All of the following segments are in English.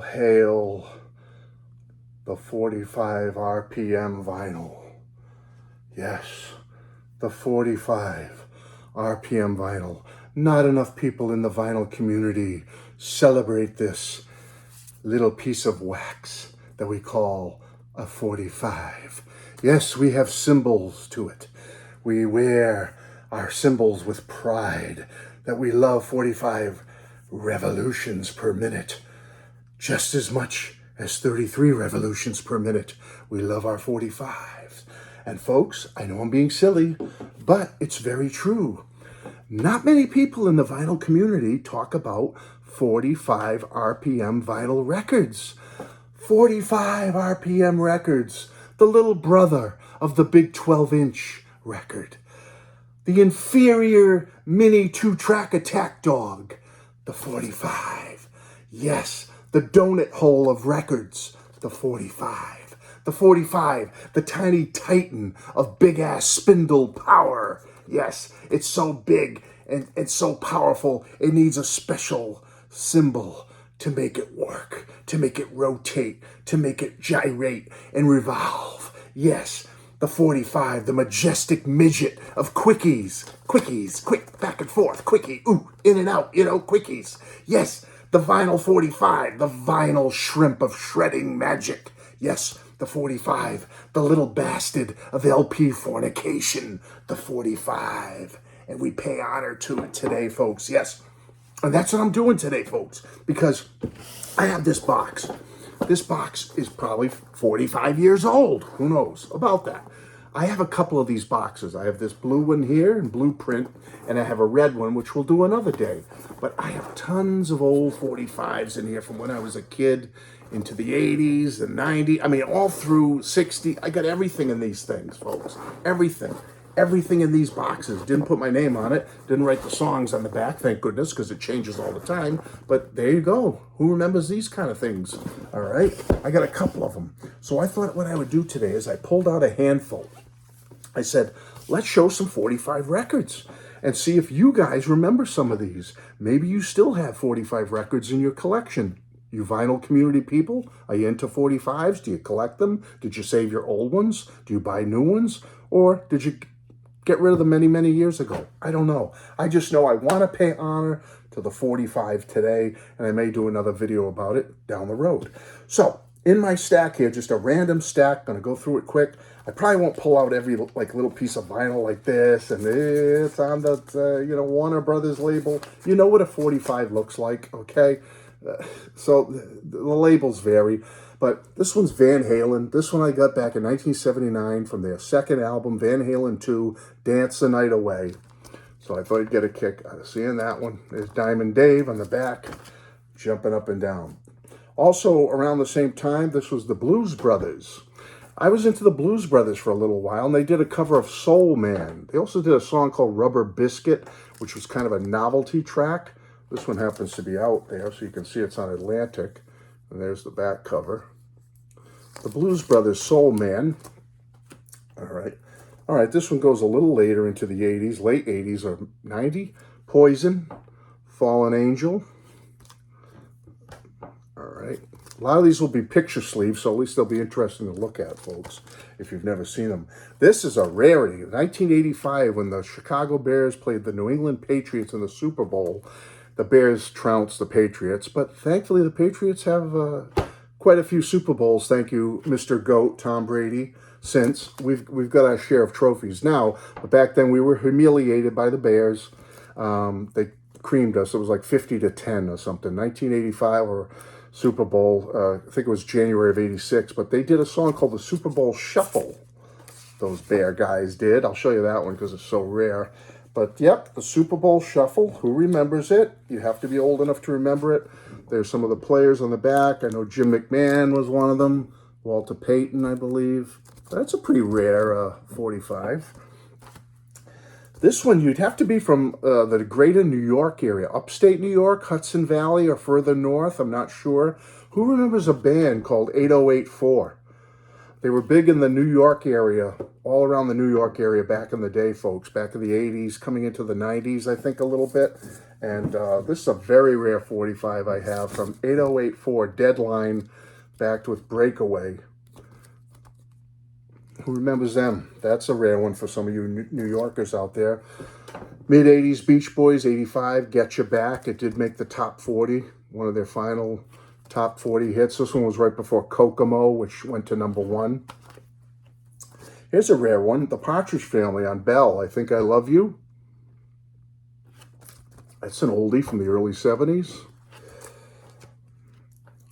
hail the 45 RPM vinyl. Yes, the 45 RPM vinyl. Not enough people in the vinyl community celebrate this little piece of wax that we call a 45. Yes, we have symbols to it. We wear our symbols with pride that we love 45 revolutions per minute just as much as 33 revolutions per minute. We love our 45s. And folks, I know I'm being silly, but it's very true. Not many people in the vinyl community talk about 45 RPM vinyl records. 45 RPM records, the little brother of the big 12-inch record. The inferior mini 2-track attack dog, the 45. Yes, the donut hole of records, the 45. The 45, the tiny titan of big-ass spindle power. Yes, it's so big and so powerful, it needs a special symbol to make it work, to make it rotate, to make it gyrate and revolve. Yes, the 45, the majestic midget of quickies. Quickies, quick, back and forth, quickie, ooh, in and out, quickies. Yes, the vinyl 45, the vinyl shrimp of shredding magic. Yes, the 45, the little bastard of LP fornication, the 45. And we pay honor to it today, folks. Yes, and that's what I'm doing today, folks, because I have this box. This box is probably 45 years old. Who knows about that? I have a couple of these boxes. I have this blue one here in blueprint, and I have a red one, which we'll do another day. But I have tons of old 45s in here from when I was a kid into the 80s, the 90s. I mean, all through 60. I got everything in these things, folks. Everything. Everything in these boxes. Didn't put my name on it. Didn't write the songs on the back, thank goodness, because it changes all the time. But there you go. Who remembers these kind of things? All right. I got a couple of them. So I thought what I would do today is I pulled out a handful. I said, let's show some 45 records and see if you guys remember some of these. Maybe you still have 45 records in your collection. You vinyl community people, are you into 45s? Do you collect them? Did you save your old ones? Do you buy new ones? Or did you get rid of them many, many years ago? I don't know. I just know I want to pay honor to the 45 today, and I may do another video about it down the road. So, in my stack here, just a random stack, gonna go through it quick. I probably won't pull out every little piece of vinyl like this, and it's on the Warner Brothers label. You know what a 45 looks like, okay? So the labels vary, but this one's Van Halen. This one I got back in 1979 from their second album, Van Halen 2, Dance the Night Away. So I thought I'd get a kick out of seeing that one. There's Diamond Dave on the back, jumping up and down. Also, around the same time, this was the Blues Brothers. I was into the Blues Brothers for a little while, and they did a cover of Soul Man. They also did a song called Rubber Biscuit, which was kind of a novelty track. This one happens to be out there, so you can see it's on Atlantic. And there's the back cover. The Blues Brothers, Soul Man. All right, this one goes a little later into the 80s, late 80s or 90. Poison, Fallen Angel. All right. A lot of these will be picture sleeves, so at least they'll be interesting to look at, folks, if you've never seen them. This is a rarity. 1985, when the Chicago Bears played the New England Patriots in the Super Bowl, the Bears trounced the Patriots, but thankfully the Patriots have quite a few Super Bowls, thank you, Mr. GOAT, Tom Brady, since. We've got our share of trophies now, but back then we were humiliated by the Bears. They creamed us. It was like 50-10 or something. 1985 or Super Bowl, I think it was January of 86, but they did a song called the Super Bowl Shuffle. Those Bear guys did. I'll show you that one because it's so rare. But yep, the Super Bowl Shuffle. Who remembers it? You have to be old enough to remember it. There's some of the players on the back. I know Jim McMahon was one of them. Walter Payton, I believe. That's a pretty rare 45. This one, you'd have to be from the greater New York area. Upstate New York, Hudson Valley, or further north. I'm not sure. Who remembers a band called 8084? They were big in the New York area, all around the New York area back in the day, folks. Back in the 80s, coming into the 90s, I think, a little bit. And this is a very rare 45 I have from 8084 Deadline, backed with Breakaway. Who remembers them? That's a rare one for some of you New Yorkers out there. Mid-80s Beach Boys, 85, Get You Back. It did make the top 40, one of their final top 40 hits. This one was right before Kokomo, which went to #1. Here's a rare one, The Partridge Family on Bell, I Think I Love You. That's an oldie from the early 70s.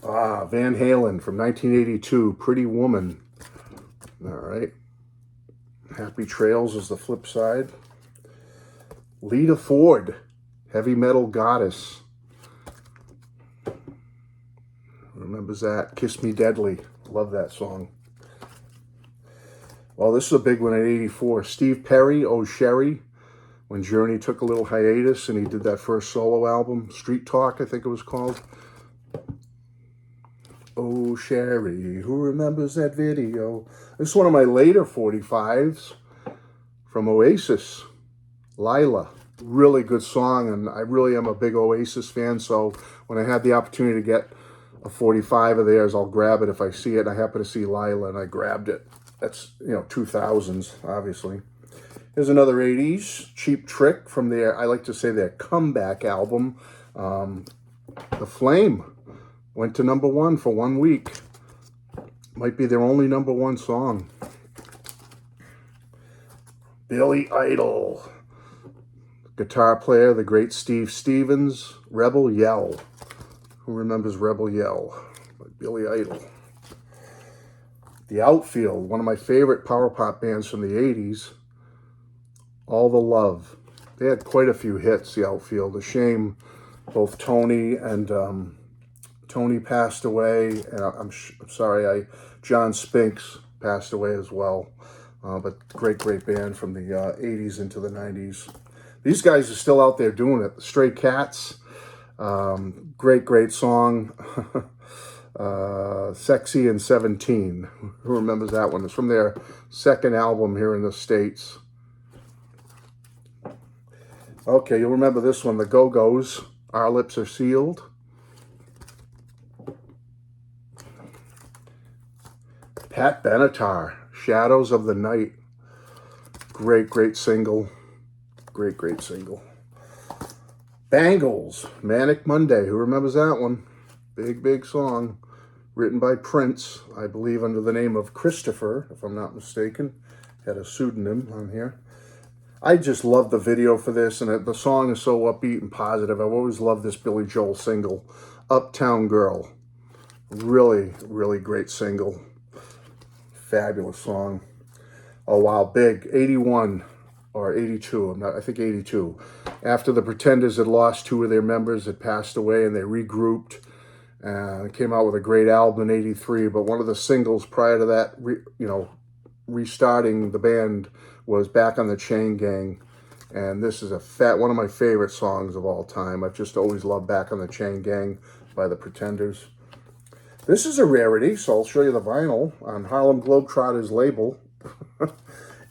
Van Halen from 1982, Pretty Woman. All right. Happy Trails is the flip side. Lita Ford, Heavy Metal Goddess. Remembers that? Kiss Me Deadly. Love that song. Well, this is a big one at 84. Steve Perry, Oh Sherry, when Journey took a little hiatus and he did that first solo album, Street Talk, I think it was called. Oh Sherry, who remembers that video? This is one of my later 45s from Oasis, Lila. Really good song, and I really am a big Oasis fan, so when I had the opportunity to get a 45 of theirs, I'll grab it if I see it. I happen to see Lila, and I grabbed it. That's, 2000s, obviously. Here's another 80s, Cheap Trick from their, I like to say their comeback album. The Flame went to #1 for 1 week. Might be their only #1 song. Billy Idol. Guitar player, the great Steve Stevens. Rebel Yell. Who remembers Rebel Yell? By Billy Idol. The Outfield, one of my favorite power pop bands from the 80s. All the Love. They had quite a few hits, the Outfield. A shame both Tony and Tony passed away. And I'm sorry, John Spinks passed away as well. But great band from the 80s into the 90s. These guys are still out there doing it. The Stray Cats, great song. Sexy and 17. Who remembers that one? It's from their second album here in the States. Okay, you'll remember this one, the Go-Go's, Our Lips Are Sealed. Pat Benatar, Shadows of the Night. Great single. Great single. Bangles, Manic Monday. Who remembers that one? Big song. Written by Prince, I believe under the name of Christopher, if I'm not mistaken. Had a pseudonym on here. I just love the video for this, and the song is so upbeat and positive. I've always loved this Billy Joel single, Uptown Girl. Really great single. Fabulous song. Oh, wow, big. 81 or 82, I think 82. After the Pretenders had lost 2 of their members, had passed away, and they regrouped. Came out with a great album in 83, but one of the singles prior to that, restarting the band was Back on the Chain Gang. And this is one of my favorite songs of all time. I've just always loved Back on the Chain Gang by the Pretenders. This is a rarity, so I'll show you the vinyl on Harlem Globetrotters label.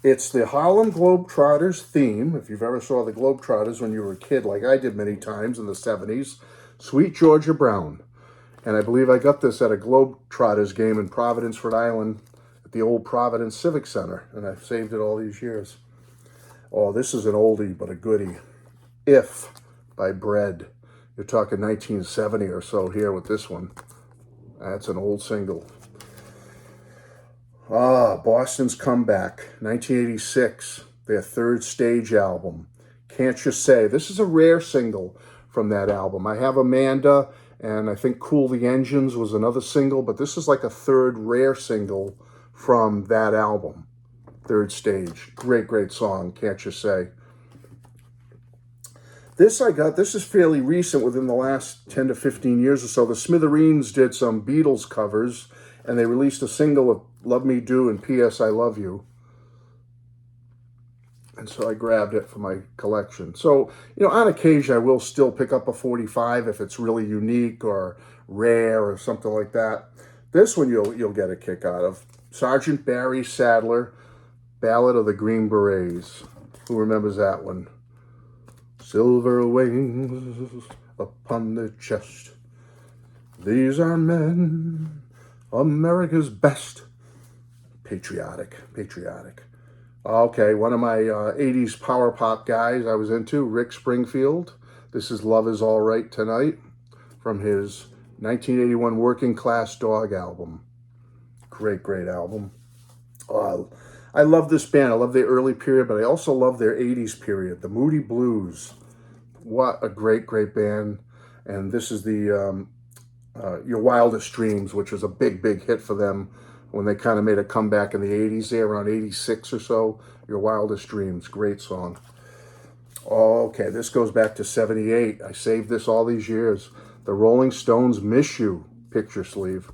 It's the Harlem Globetrotters theme. If you've ever saw the Globetrotters when you were a kid, like I did many times in the 70s, Sweet Georgia Brown. And I believe I got this at a Globetrotters game in Providence, Rhode Island, at the old Providence Civic Center, and I've saved it all these years. Oh, this is an oldie, but a goodie. If by Bread. You're talking 1970 or so here with this one. That's an old single. Boston's Comeback, 1986, their third stage album. Can't You Say? This is a rare single from that album. I have Amanda, and I think Cool the Engines was another single, but this is like a third rare single from that album. Third Stage. Great song, Can't You Say? This is fairly recent, within the last 10 to 15 years or so. The Smithereens did some Beatles covers, and they released a single of Love Me Do and P.S. I Love You. And so I grabbed it for my collection. So, on occasion, I will still pick up a 45 if it's really unique or rare or something like that. This one you'll get a kick out of. Sergeant Barry Sadler, Ballad of the Green Berets. Who remembers that one? Silver wings upon their chest. These are men, America's best. Patriotic. Okay, one of my 80s power pop guys I was into, Rick Springfield. This is Love Is All Right Tonight from his 1981 Working Class Dog album. Great album. I love this band. I love their early period, but I also love their 80s period. The Moody Blues. What a great band. And this is the Your Wildest Dreams, which was a big hit for them when they kind of made a comeback in the 80s there, around 86 or so. Your Wildest Dreams. Great song. Okay, this goes back to 78. I saved this all these years. The Rolling Stones' Miss You picture sleeve.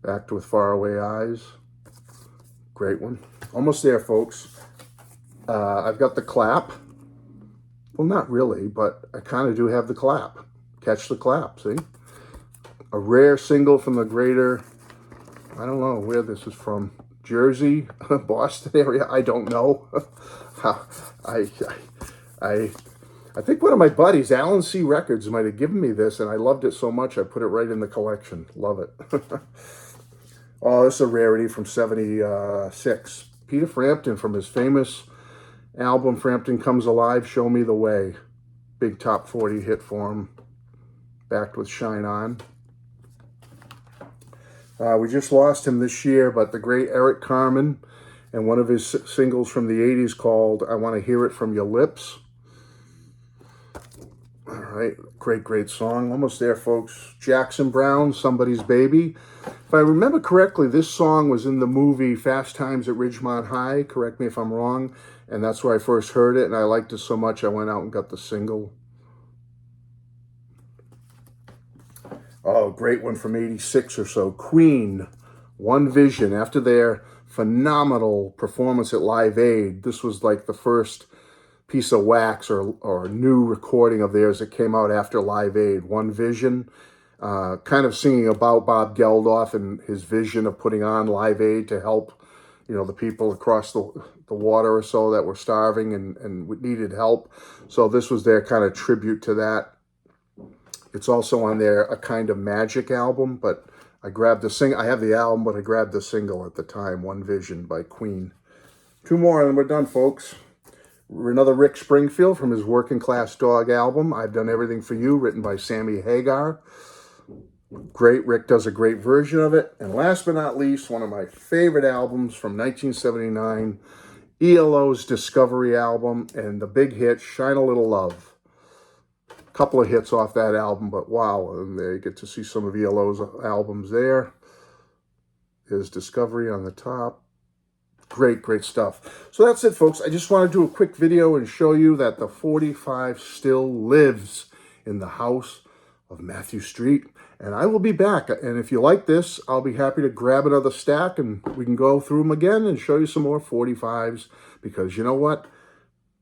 Backed with Faraway Eyes. Great one. Almost there, folks. I've got the clap. Well, not really, but I kind of do have the clap. Catch the clap, see? A rare single from the greater, I don't know where this is from. Jersey, Boston area, I don't know. I think one of my buddies, Alan C. Records, might have given me this, and I loved it so much I put it right in the collection. Love it. Oh, this is a rarity from 76. Peter Frampton from his famous album, Frampton Comes Alive, Show Me the Way. Big top 40 hit for him. Backed with Shine On. We just lost him this year, but the great Eric Carmen and one of his singles from the 80s called I Want to Hear It From Your Lips. All right, great song. Almost there, folks. Jackson Browne, Somebody's Baby. If I remember correctly, this song was in the movie Fast Times at Ridgemont High. Correct me if I'm wrong. And that's where I first heard it, and I liked it so much I went out and got the single. Oh, great one from 86 or so. Queen, One Vision. After their phenomenal performance at Live Aid, this was like the first piece of wax or new recording of theirs that came out after Live Aid. One Vision, kind of singing about Bob Geldof and his vision of putting on Live Aid to help, you know, the people across the water or so that were starving and needed help. So this was their kind of tribute to that. It's also on their A Kind of Magic album, but I grabbed the I have the album, but I grabbed the single at the time, One Vision by Queen. Two more and we're done, folks. Another Rick Springfield from his Working Class Dog album, I've Done Everything for You, written by Sammy Hagar. Great. Rick does a great version of it. And last but not least, one of my favorite albums from 1979, ELO's Discovery album, and the big hit, Shine a Little Love. Couple of hits off that album, but wow, and they get to see some of ELO's albums there. There's Discovery on the top. Great stuff. So that's it, folks. I just want to do a quick video and show you that the 45 still lives in the house of Matthew Street. And I will be back. And if you like this, I'll be happy to grab another stack and we can go through them again and show you some more 45s. Because you know what?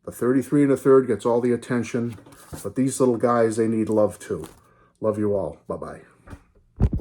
The 33 1/3 gets all the attention. But these little guys, they need love too. Love you all. Bye-bye.